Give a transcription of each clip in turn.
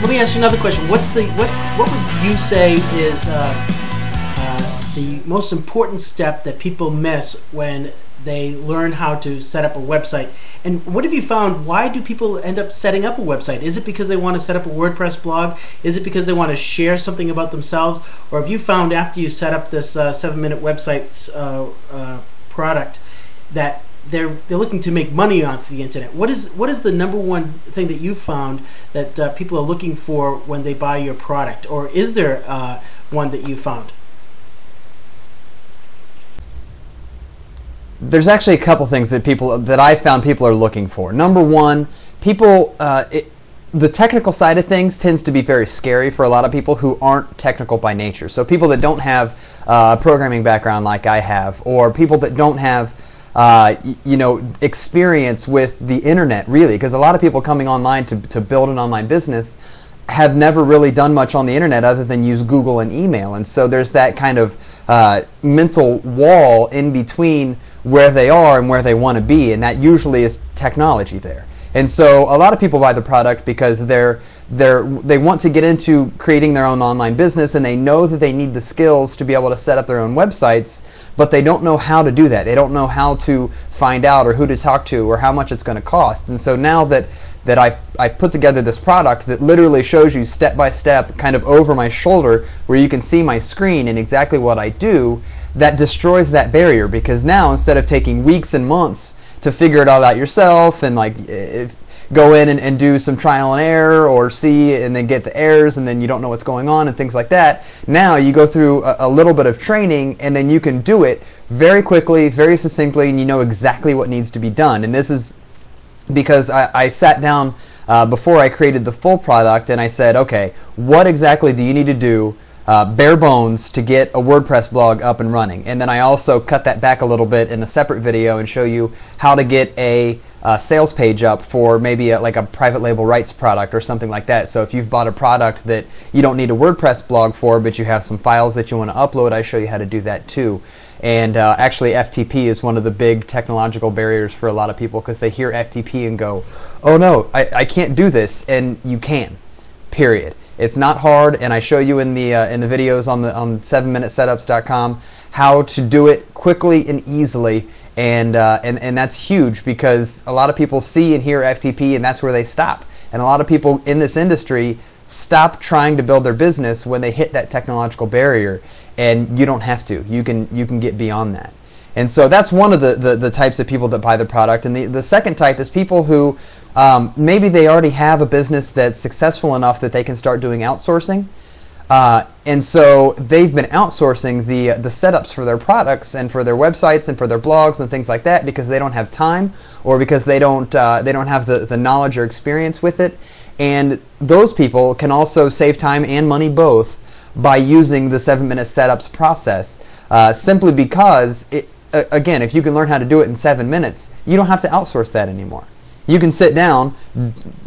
let me ask you another question. What would you say is the most important step that people miss when they learn how to set up a website? And what have you found? Why do people end up setting up a website? Is it because they want to set up a WordPress blog? Is it because they want to share something about themselves? Or have you found after you set up this 7-minute website product that they're looking to make money off the internet? What is the number one thing that you found that people are looking for when they buy your product? Or is there one that you found? There's actually a couple things that I found people are looking for. Number one, the technical side of things tends to be very scary for a lot of people who aren't technical by nature. So people that don't have a programming background like I have, or people that don't have experience with the internet, really, because a lot of people coming online to build an online business have never really done much on the internet other than use Google and email. And so there's that kind of mental wall in between where they are and where they want to be, and that usually is technology there. And so a lot of people buy the product because they want to get into creating their own online business, and they know that they need the skills to be able to set up their own websites, but they don't know how to do that. They don't know how to find out or who to talk to or how much it's going to cost. And so now that I've put together this product that literally shows you step by step, kind of over my shoulder, where you can see my screen and exactly what I do, that destroys that barrier. Because now, instead of taking weeks and months to figure it all out yourself and go in and do some trial and error or see and then get the errors and then you don't know what's going on and things like that, now you go through a little bit of training and then you can do it very quickly, very succinctly, and you know exactly what needs to be done. And this is because I sat down before I created the full product and I said, okay, what exactly do you need to do bare bones to get a WordPress blog up and running? And then I also cut that back a little bit in a separate video and show you how to get a sales page up for maybe like a private label rights product or something like that. So if you've bought a product that you don't need a WordPress blog for, but you have some files that you want to upload, I show you how to do that too. And actually FTP is one of the big technological barriers for a lot of people, because they hear FTP and go, oh no, I can't do this. And you can, period. It's not hard, and I show you in the videos on 7minutesetups.com how to do it quickly and easily, and that's huge, because a lot of people see and hear FTP and that's where they stop. And a lot of people in this industry stop trying to build their business when they hit that technological barrier, and you don't have to. You can get beyond that. And so that's one of the types of people that buy the product. And the second type is people who maybe they already have a business that's successful enough that they can start doing outsourcing. And so they've been outsourcing the setups for their products and for their websites and for their blogs and things like that, because they don't have time, or because they don't have the knowledge or experience with it. And those people can also save time and money both by using the 7-minute setups process, simply because again, if you can learn how to do it in 7 minutes, you don't have to outsource that anymore. You can sit down,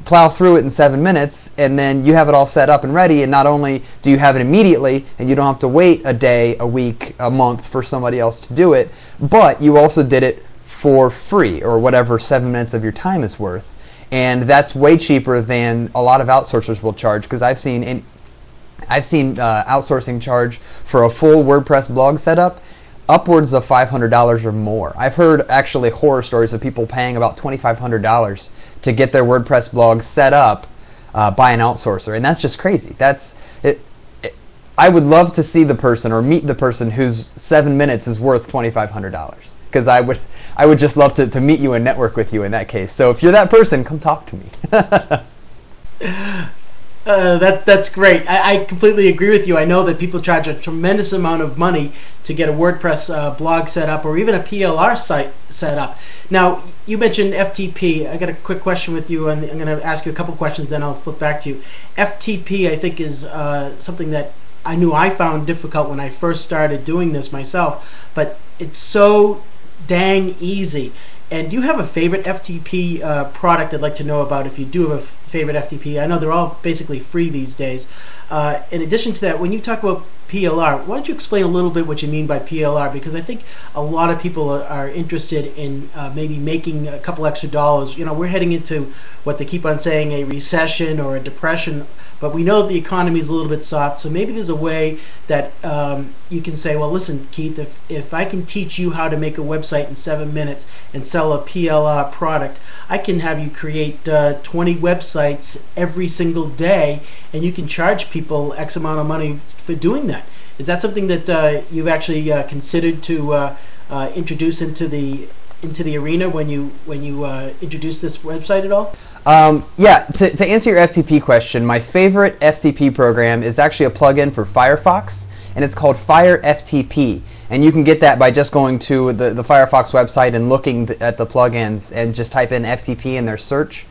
plow through it in 7 minutes, and then you have it all set up and ready. And not only do you have it immediately, and you don't have to wait a day, a week, a month for somebody else to do it, but you also did it for free, or whatever 7 minutes of your time is worth. And that's way cheaper than a lot of outsourcers will charge, because I've seen outsourcing charge for a full WordPress blog setup upwards of $500 or more. I've heard actually horror stories of people paying about $2,500 to get their WordPress blog set up by an outsourcer, and that's just crazy. I would love to see the person or meet the person whose 7 minutes is worth $2,500, because I would just love to meet you and network with you in that case. So if you're that person, come talk to me. That's great. I completely agree with you. I know that people charge a tremendous amount of money to get a WordPress blog set up, or even a PLR site set up. Now, you mentioned FTP. I got a quick question with you, and I'm going to ask you a couple questions, then I'll flip back to you. FTP, I think, is something that I knew I found difficult when I first started doing this myself, but it's so dang easy. And do you have a favorite FTP product I'd like to know about, if you do have a favorite FTP? I know they're all basically free these days. In addition to that, when you talk about PLR, why don't you explain a little bit what you mean by PLR? Because I think a lot of people are interested in maybe making a couple extra dollars. You know, we're heading into what they keep on saying, a recession or a depression. but we know the economy is a little bit soft, so maybe there's a way that you can say, well, listen, Keith, if I can teach you how to make a website in 7 minutes and sell a PLR product, I can have you create 20 websites every single day, and you can charge people X amount of money for doing that. Is that something that you've actually considered to introduce into the arena when you introduce this website at all? Yeah, to answer your FTP question, my favorite FTP program is actually a plugin for Firefox, and it's called Fire FTP. And you can get that by just going to the Firefox website and looking at the plugins and just type in FTP in their search.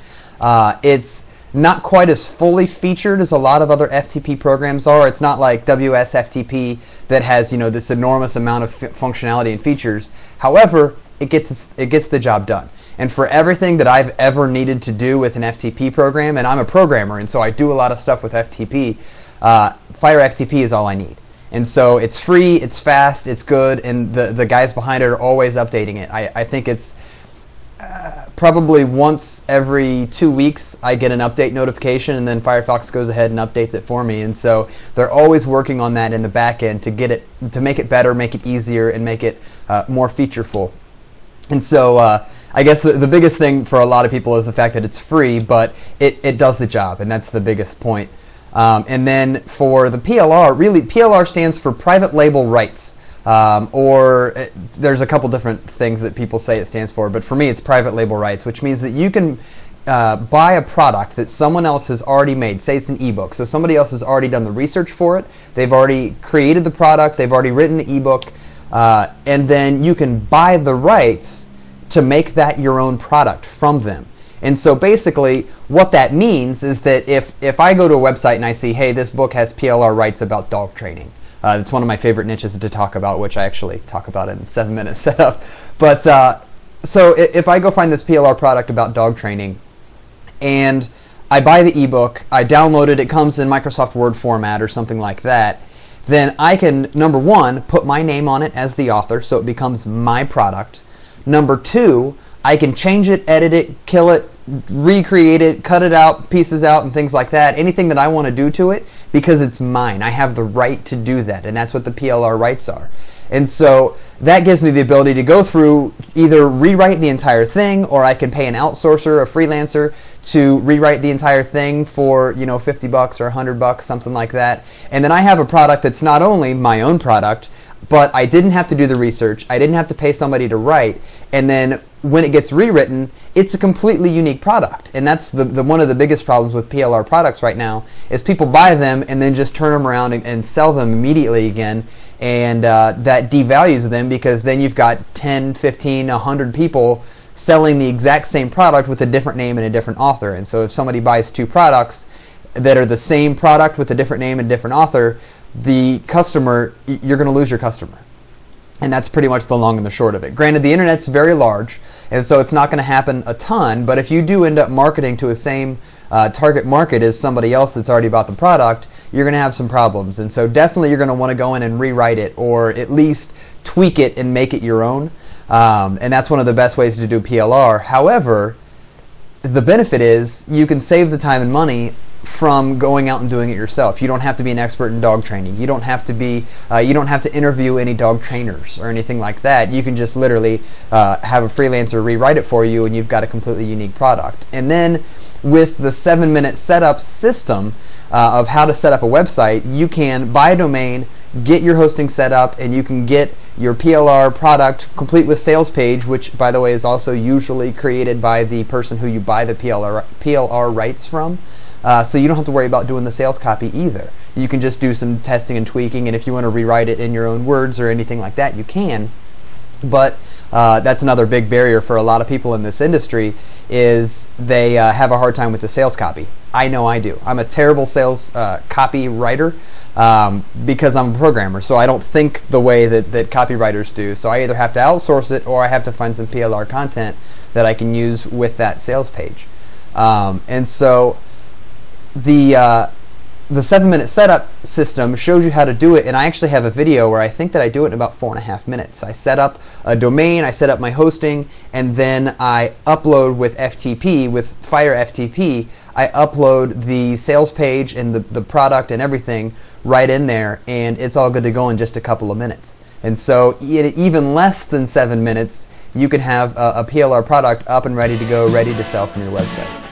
It's not quite as fully featured as a lot of other FTP programs are. It's not like WSFTP that has, you know, this enormous amount of functionality and features. However, it gets the job done. And for everything that I've ever needed to do with an FTP program, and I'm a programmer, and so I do a lot of stuff with FTP, Fire FTP is all I need. And so it's free, it's fast, it's good, and the guys behind it are always updating it. I think it's probably once every 2 weeks I get an update notification, and then Firefox goes ahead and updates it for me. And so they're always working on that in the back end to make it better, make it easier, and make it more featureful. And so I guess the biggest thing for a lot of people is the fact that it's free, but it does the job, and that's the biggest point. And then for the PLR, really PLR stands for private label rights, there's a couple different things that people say it stands for, but for me it's private label rights, which means that you can buy a product that someone else has already made. Say it's an ebook, so somebody else has already done the research for it, they've already created the product, they've already written the ebook, and then you can buy the rights to make that your own product from them. And so basically what that means is that if I go to a website and I see, hey, this book has PLR rights about dog training, it's one of my favorite niches to talk about, which I actually talk about in 7 minutes setup. But so if I go find this PLR product about dog training and I buy the ebook, I download it, it comes in Microsoft Word format or something like that, then I can, number one, put my name on it as the author, so it becomes my product. Number two, I can change it, edit it, kill it, recreate it, cut it out, pieces out, and things like that. Anything that I want to do to it, because it's mine. I have the right to do that, and that's what the PLR rights are. And so that gives me the ability to go through, either rewrite the entire thing, or I can pay an outsourcer, a freelancer, to rewrite the entire thing for, you know, 50 bucks or 100 bucks, something like that. And then I have a product that's not only my own product, but I didn't have to do the research, I didn't have to pay somebody to write, and then when it gets rewritten, it's a completely unique product. And that's one of the biggest problems with PLR products right now, is people buy them and then just turn them around and sell them immediately again, and that devalues them, because then you've got 10, 15, 100 people selling the exact same product with a different name and a different author. And so if somebody buys two products that are the same product with a different name and different author, the customer, you're going to lose your customer. And that's pretty much the long and the short of it. Granted, the internet's very large, and so it's not going to happen a ton, but if you do end up marketing to a same target market as somebody else that's already bought the product, you're going to have some problems. And so definitely you're going to want to go in and rewrite it, or at least tweak it and make it your own. And that's one of the best ways to do PLR. However, the benefit is you can save the time and money from going out and doing it yourself. You don't have to be an expert in dog training. You don't have to be. You don't have to interview any dog trainers or anything like that. You can just literally have a freelancer rewrite it for you, and you've got a completely unique product. And then with the 7-minute setup system of how to set up a website, you can buy a domain, get your hosting set up, and you can get your PLR product complete with sales page, which by the way is also usually created by the person who you buy the PLR rights from. So you don't have to worry about doing the sales copy either. You can just do some testing and tweaking, and if you want to rewrite it in your own words or anything like that, you can. But that's another big barrier for a lot of people in this industry, is they have a hard time with the sales copy. I know I do. I'm a terrible sales copy writer because I'm a programmer, so I don't think the way that copywriters do. So I either have to outsource it, or I have to find some PLR content that I can use with that sales page. And so the 7-minute setup system shows you how to do it, and I actually have a video where I think that I do it in about 4.5 minutes. I set up a domain, I set up my hosting, and then I upload with FTP, with Fire FTP, I upload the sales page and the product and everything right in there, and it's all good to go in just a couple of minutes. And so in even less than 7 minutes, you can have a PLR product up and ready to go, ready to sell from your website.